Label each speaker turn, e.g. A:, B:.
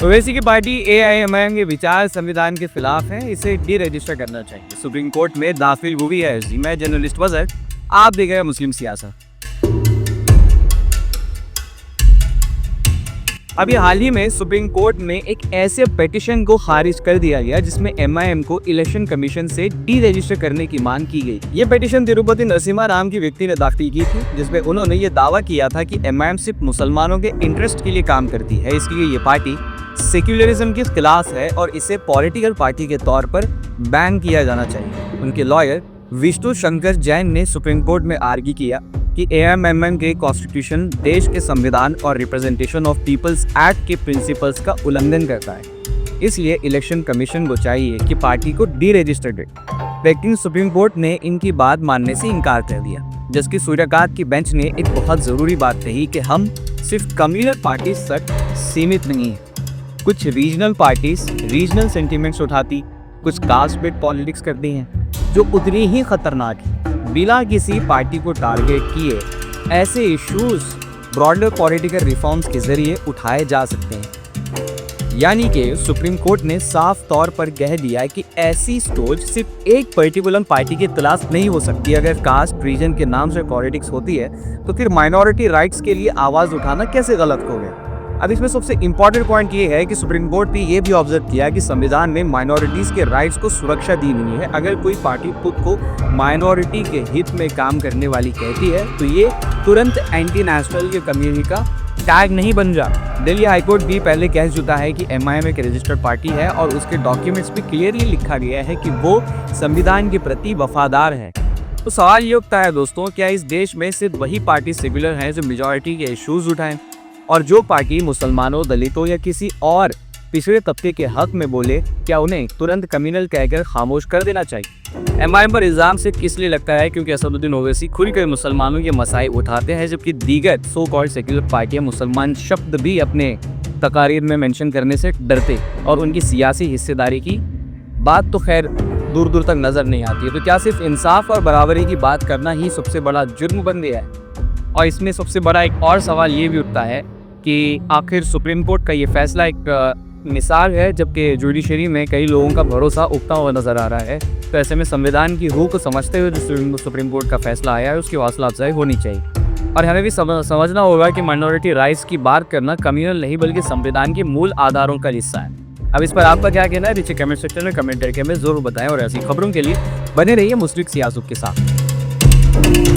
A: ओवैसी की party AIMIM के विचार संविधान के खिलाफ है, इसे डी रजिस्टर करना चाहिए। सुप्रीम कोर्ट में दाखिल हुई है अर्जी। मैं जर्नलिस्ट वजर, आप देख रहे हैं मुस्लिम सियासत। अभी हाल ही में सुप्रीम कोर्ट में एक ऐसे पिटीशन को खारिज कर दिया गया जिसमें एमआईएम को इलेक्शन कमीशन से डी रजिस्टर करने की मांग की गई। ये पिटीशन तिरुपति नरसिम्हा नाम की व्यक्ति ने दाखिल की थी, जिसमें उन्होंने ये दावा किया था कि एमआईएम सिर्फ मुसलमानों के इंटरेस्ट के लिए काम करती है, इसलिए ये पार्टी सेक्युलरिज्म के खिलाफ है और इसे पॉलिटिकल पार्टी के तौर पर बैन किया जाना चाहिए। उनके लॉयर विष्णु शंकर जैन ने सुप्रीम कोर्ट में आर्ग्यू किया कि एआईएमआईएम के कॉन्स्टिट्यूशन देश के संविधान और रिप्रेजेंटेशन ऑफ पीपल्स एक्ट के प्रिंसिपल्स का उल्लंघन करता है, इसलिए इलेक्शन कमीशन को चाहिए कि पार्टी को डी रजिस्टर करे। लेकिन सुप्रीम कोर्ट ने इनकी बात मानने से इनकार कर दिया। जस्टिस सूर्यकांत की बेंच ने एक बहुत जरूरी बात कही कि हम सिर्फ कम्युनल पार्टी तक सीमित नहीं है। कुछ रीजनल पार्टीज रीजनल सेंटिमेंट्स उठाती, कुछ कास्ट बेस्ड पॉलिटिक्स करती हैं जो उतनी ही खतरनाक है। बिना किसी पार्टी को टारगेट किए ऐसे इश्यूज ब्रॉडर पॉलिटिकल रिफॉर्म्स के जरिए उठाए जा सकते हैं। यानी कि सुप्रीम कोर्ट ने साफ तौर पर कह दिया कि ऐसी सोच सिर्फ एक पर्टिकुलर पार्टी के खिलाफ नहीं हो सकती। अगर कास्ट रीजन के नाम से पॉलिटिक्स होती है तो फिर माइनॉरिटी राइट्स के लिए आवाज उठाना कैसे गलत हो गया। अब इसमें सबसे इंपॉर्टेंट पॉइंट ये है कि सुप्रीम कोर्ट ने ये भी ऑब्जर्व किया कि संविधान में माइनॉरिटीज के राइट्स को सुरक्षा दी हुई है। अगर कोई पार्टी खुद को माइनॉरिटी के हित में काम करने वाली कहती है तो ये तुरंत एंटी नेशनल के कम्युनिटी का टैग नहीं बन जाता। दिल्ली हाईकोर्ट भी पहले कह चुका है कि एमआईएम एक रजिस्टर्ड पार्टी है और उसके डॉक्यूमेंट्स में क्लियरली लिखा गया है कि वो संविधान के प्रति वफादार है। तो सवाल ये उठता है दोस्तों, क्या इस देश में सिर्फ वही पार्टी सेक्युलर है जो मेजॉरिटी के इश्यूज उठाएं, और जो पार्टी मुसलमानों, दलितों या किसी और पिछड़े तबके के हक में बोले, क्या उन्हें तुरंत कम्युनल कहकर खामोश कर देना चाहिए? एमआईएम पर इल्जाम सिर्फ इसलिए लगता है क्योंकि असदुद्दीन ओवैसी खुलकर मुसलमानों के मसाइल उठाते हैं, जबकि दीगर सो कॉल्ड सेक्युलर पार्टियां मुसलमान शब्द भी अपने तकारीर में मेंशन करने से डरते और उनकी सियासी हिस्सेदारी की बात तो खैर दूर दूर तक नजर नहीं आती है। तो क्या सिर्फ इंसाफ और बराबरी की बात करना ही सबसे बड़ा जुर्म बन गया है? और इसमें सबसे बड़ा एक और सवाल ये भी उठता है कि आखिर सुप्रीम कोर्ट का ये फैसला एक मिसाल है, जबकि जुडिशरी में कई लोगों का भरोसा उगता हुआ नजर आ रहा है। तो ऐसे में संविधान की रूह को समझते हुए जो सुप्रीम कोर्ट का फैसला आया है उसकी हौसला अफजाई होनी चाहिए। और हमें भी समझना होगा कि माइनॉरिटी राइट्स की बात करना कम्युनल नहीं बल्कि संविधान के मूल आधारों का हिस्सा है। अब इस पर आपका क्या कहना है नीचे कमेंट सेक्शन में कमेंट करके हमें जरूर बताएं और ऐसी खबरों के लिए बने रहिए मुस्लिम सियासत के साथ।